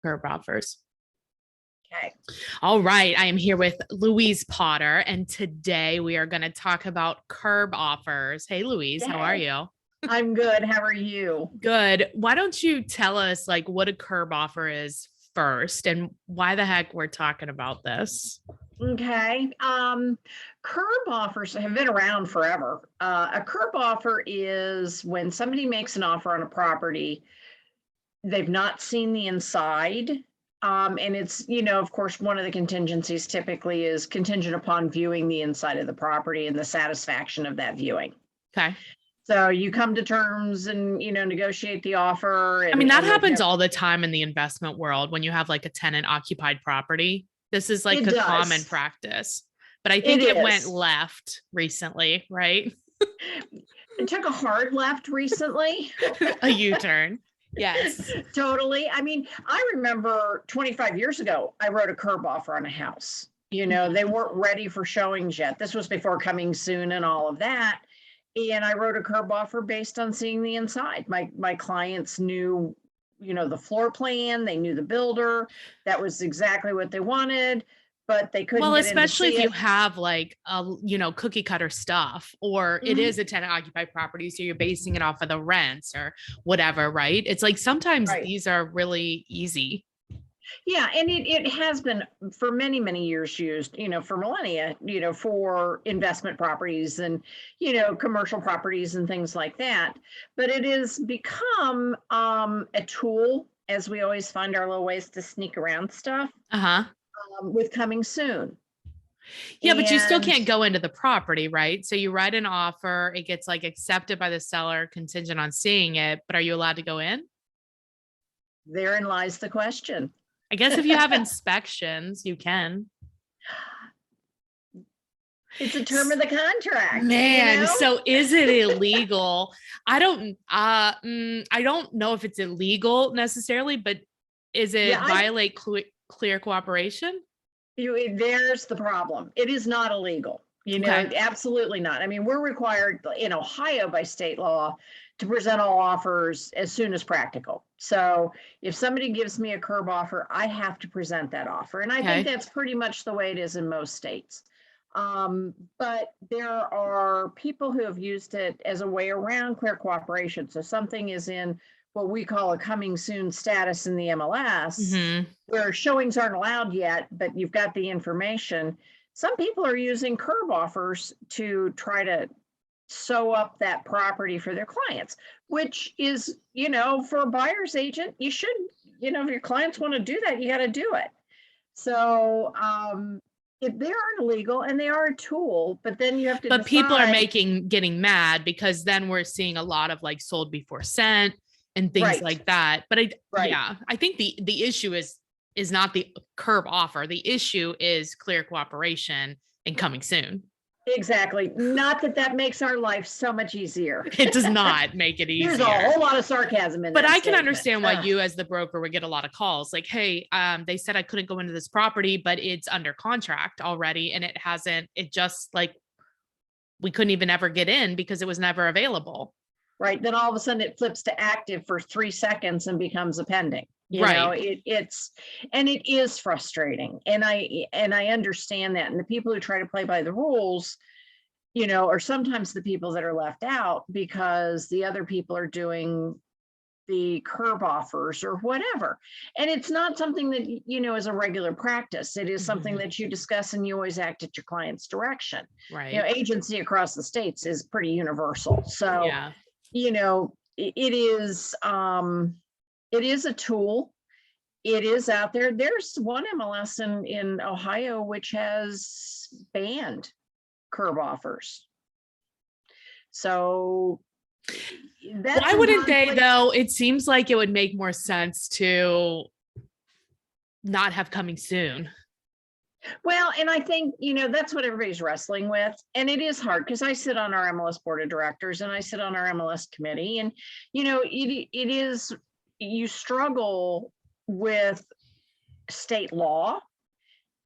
curb offers. Okay. All right. I am here with Louise Potter, and today we are going to talk about curb offers. Hey, Louise, how are you? I'm good. How are you? Good. Why don't you tell us like what a curb offer is first and why the heck we're talking about this? Okay. Curb offers have been around forever. A curb offer is when somebody makes an offer on a property, they've not seen the inside. And it's, of course, one of the contingencies typically is contingent upon viewing the inside of the property and the satisfaction of that viewing. Okay. So you come to terms and, negotiate the offer. I mean, that and happens all the time in the investment world when you have like a tenant occupied property. This is like It a does. common practice, but I think it went is. left recently, right? It took a hard left recently. A U-turn. Yes. Totally. I mean, I remember 25 years ago, I wrote a curb offer on a house. They weren't ready for showings yet. This was before coming soon and all of that. And I wrote a curb offer based on seeing the inside. My clients knew, the floor plan, they knew the builder. That was exactly what they wanted, but they couldn't get especially in to if see you it. have like cookie cutter stuff, or it is a tenant occupied property, so you're basing it off of the rents or whatever, right? It's like sometimes Right. these are really easy. Yeah, and it has been for many, many years used, for millennia, for investment properties and, commercial properties and things like that. But it has become a tool, as we always find our little ways to sneak around stuff Uh-huh. with coming soon. Yeah, but you still And can't go into the property, right? So you write an offer, it gets like accepted by the seller contingent on seeing it, but are you allowed to go in? therein lies the question. I guess if you have inspections, you can. It's a term of the contract. Man, so is it illegal? I don't know if it's illegal necessarily, but is it violate clear cooperation? There's the problem. It is not illegal. Okay. Absolutely not. I mean, we're required in Ohio by state law to present all offers as soon as practical. So if somebody gives me a curb offer, I have to present that offer. And I think that's pretty much the way it is in most states. But there are people who have used it as a way around clear cooperation. So something is in what we call a coming soon status in the MLS, where showings aren't allowed yet, but you've got the information. Some people are using curb offers to try to sew up that property for their clients, which is, for a buyer's agent, you should, if your clients want to do that, you got to do it. So, if they aren't illegal and they are a tool, but then you have to. But people are getting mad because then we're seeing a lot of like sold before sent and things like that. But I think the issue is not the curb offer. The issue is clear cooperation and coming soon. Exactly. Not that makes our life so much easier. It does not make it easier. There's a whole lot of sarcasm in that. But I can understand why you as the broker would get a lot of calls like, hey, they said I couldn't go into this property, but it's under contract already. And it just like, we couldn't even ever get in because it was never available. Right. Then all of a sudden it flips to active for 3 seconds and becomes a pending. It is frustrating. And I understand that. And the people who try to play by the rules, are sometimes the people that are left out because the other people are doing the curb offers or whatever. And it's not something that, is a regular practice. It is something that you discuss and you always act at your client's direction. Right. Agency across the states is pretty universal. So, it is a tool. It is out there. There's one MLS in Ohio which has banned curb offers. So why wouldn't they though? It seems like it would make more sense to not have coming soon. Well, and I think, that's what everybody's wrestling with. And it is hard because I sit on our MLS board of directors and I sit on our MLS committee. And, it is, you struggle with state law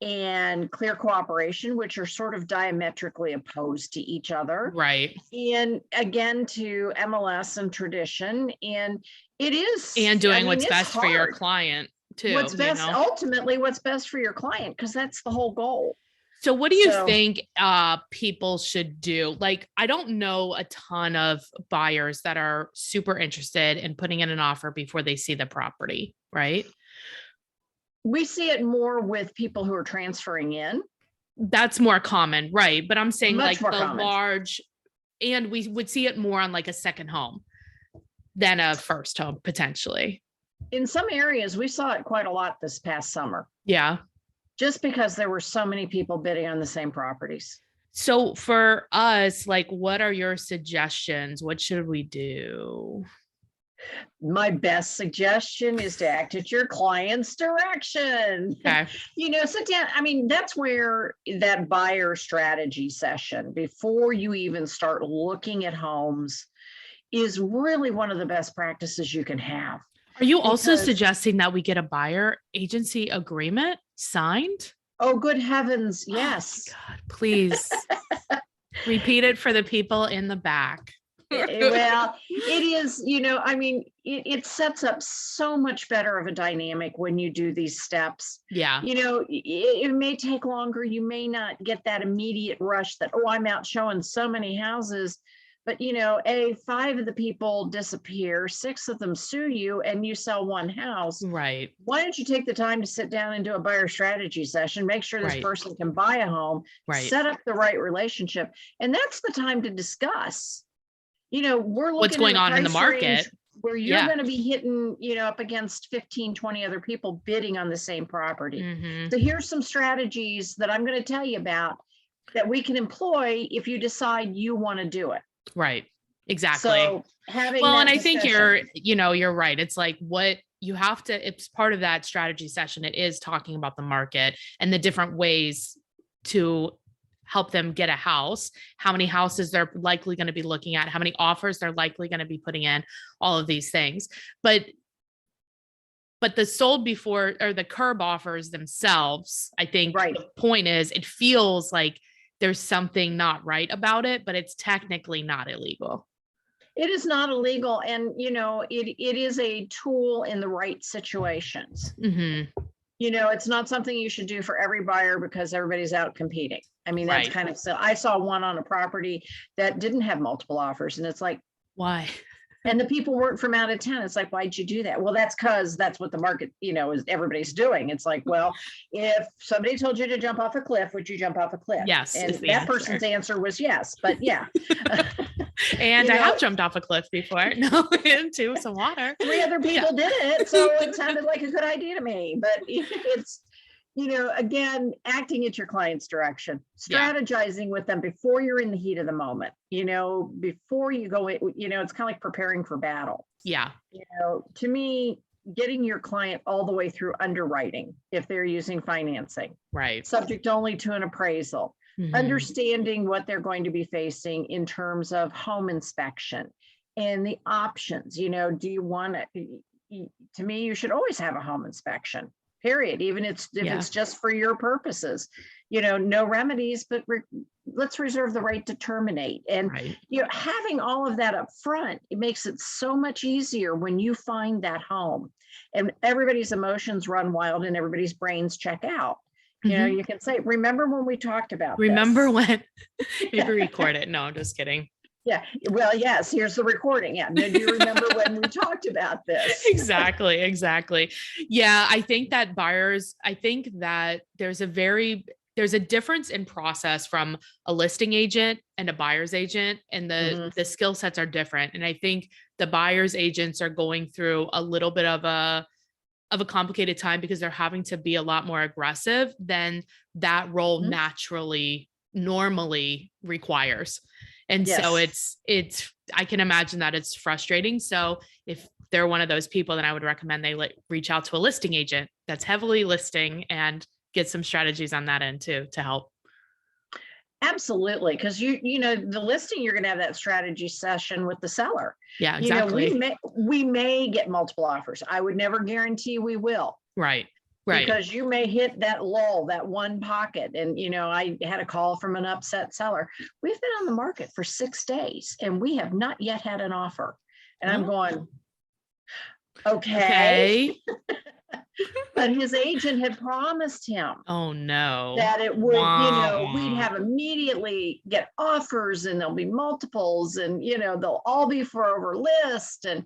and clear cooperation, which are sort of diametrically opposed to each other. Right. And again, to MLS and tradition. And it is. And doing what's best for your client. too, what's best, ultimately what's best for your client, because that's the whole goal. So what do you think people should do? Like, I don't know a ton of buyers that are super interested in putting in an offer before they see the property, right? We see it more with people who are transferring in. That's more common, right? But I'm saying Much like the common. large, and we would see it more on like a second home than a first home potentially. In some areas, we saw it quite a lot this past summer. Yeah. Just because there were so many people bidding on the same properties. So for us, like, what are your suggestions? What should we do? My best suggestion is to act at your client's direction. Okay. Sit down. I mean, that's where that buyer strategy session, before you even start looking at homes, is really one of the best practices you can have. Are you also suggesting that we get a buyer agency agreement signed? Oh, good heavens. Yes. Oh God, please repeat it for the people in the back. Well, it is, it sets up so much better of a dynamic when you do these steps. Yeah. It may take longer. You may not get that immediate rush that, oh, I'm out showing so many houses. But, 5 of the people disappear, 6 of them sue you, and you sell 1 house. Right. Why don't you take the time to sit down and do a buyer strategy session, make sure this person can buy a home, set up the right relationship. And that's the time to discuss, we're looking what's going on in the market where you're going to be hitting, up against 15, 20 other people bidding on the same property. Mm-hmm. So here's some strategies that I'm going to tell you about that we can employ if you decide you want to do it. Right. Exactly. So and I think you're right. It's like what you have to, it's part of that strategy session. It is talking about the market and the different ways to help them get a house, how many houses they're likely going to be looking at, how many offers they're likely going to be putting in, all of these things. But the sold before, or the curb offers themselves, I think the point is it feels like there's something not right about it, but it's technically not illegal. It is not illegal. And, it is a tool in the right situations. Mm-hmm. It's not something you should do for every buyer because everybody's out competing. I mean, that's kind of, so I saw one on a property that didn't have multiple offers, and it's like, why? And the people weren't from out of town. It's like, why'd you do that? Well, that's because that's what the market, is everybody's doing. It's like, well, if somebody told you to jump off a cliff, would you jump off a cliff? Yes. And that person's answer was yes, but yeah. And I have jumped off a cliff before. No, into some water. 3 other people did it. So it sounded like a good idea to me, but it's, again, acting at your client's direction, strategizing with them before you're in the heat of the moment, before you go in, it's kind of like preparing for battle. Yeah. To me, getting your client all the way through underwriting, if they're using financing, subject only to an appraisal, understanding what they're going to be facing in terms of home inspection and the options, do you want to me, you should always have a home inspection. Period. Even if it's just for your purposes, no remedies, but let's reserve the right to terminate. And having all of that up front, it makes it so much easier when you find that home and everybody's emotions run wild and everybody's brains check out. You can say, remember when we talked about remember this? When maybe record it. No, I'm just kidding. Yeah. Well, yes, here's the recording. Yeah. Do you remember when we talked about this? Exactly. Yeah. I think that there's a difference in process from a listing agent and a buyer's agent, and the skill sets are different. And I think the buyer's agents are going through a little bit of a complicated time because they're having to be a lot more aggressive than that role normally requires. And so it's, I can imagine that it's frustrating. So if they're one of those people, then I would recommend they reach out to a listing agent that's heavily listing and get some strategies on that end too, to help. Absolutely. Because the listing, you're going to have that strategy session with the seller. Yeah, exactly. We may get multiple offers. I would never guarantee we will. Right. Because you may hit that lull, that one pocket. And, I had a call from an upset seller. We've been on the market for 6 days and we have not yet had an offer. And I'm going, okay. But his agent had promised him Oh no. that it would, Wah, we'd wah. have immediately get offers and there'll be multiples and, they'll all be for over list. And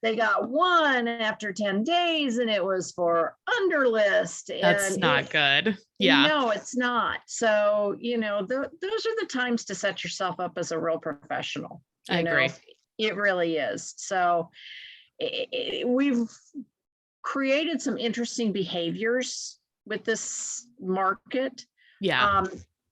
they got one after 10 days and it was for under list. That's And not good. Yeah, no, it's not. So, those are the times to set yourself up as a real professional. I agree. It really is. So we've created some interesting behaviors with this market. Yeah.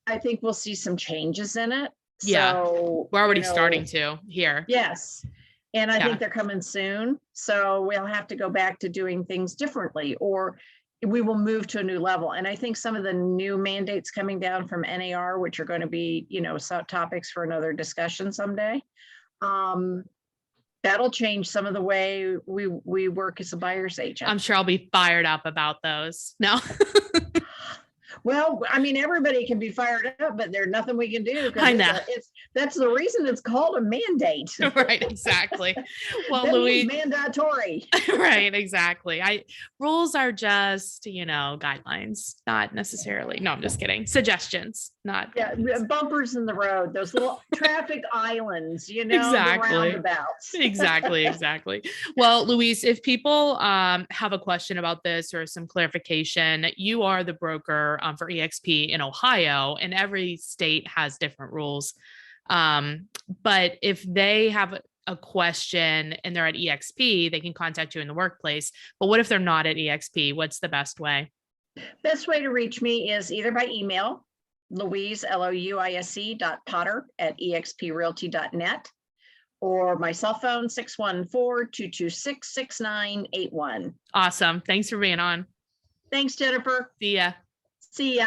I think we'll see some changes in it. Yeah. So We're already starting to here. Yes. And I Yeah. think they're coming soon. So we'll have to go back to doing things differently, or we will move to a new level. And I think some of the new mandates coming down from NAR, which are going to be, topics for another discussion someday, that'll change some of the way we work as a buyer's agent. I'm sure I'll be fired up about those. No. Well, I mean, everybody can be fired up, but there's nothing we can do. I know. That's the reason it's called a mandate. Right, exactly. Well, That Louise, means mandatory. right, exactly. Rules are just, guidelines, not necessarily. No, I'm just kidding. Suggestions, not Bumpers in the road, those little traffic islands, exactly. the roundabouts. Exactly. Well, Louise, if people have a question about this or some clarification, you are the broker for EXP in Ohio, and every state has different rules. But if they have a question and they're at EXP, they can contact you in the workplace. But what if they're not at EXP? What's the best way? Best way to reach me is either by email, Louise, Louise.Potter@exprealty.net, or my cell phone, 614-226-6981. Awesome. Thanks for being on. Thanks, Jennifer. See ya. See ya.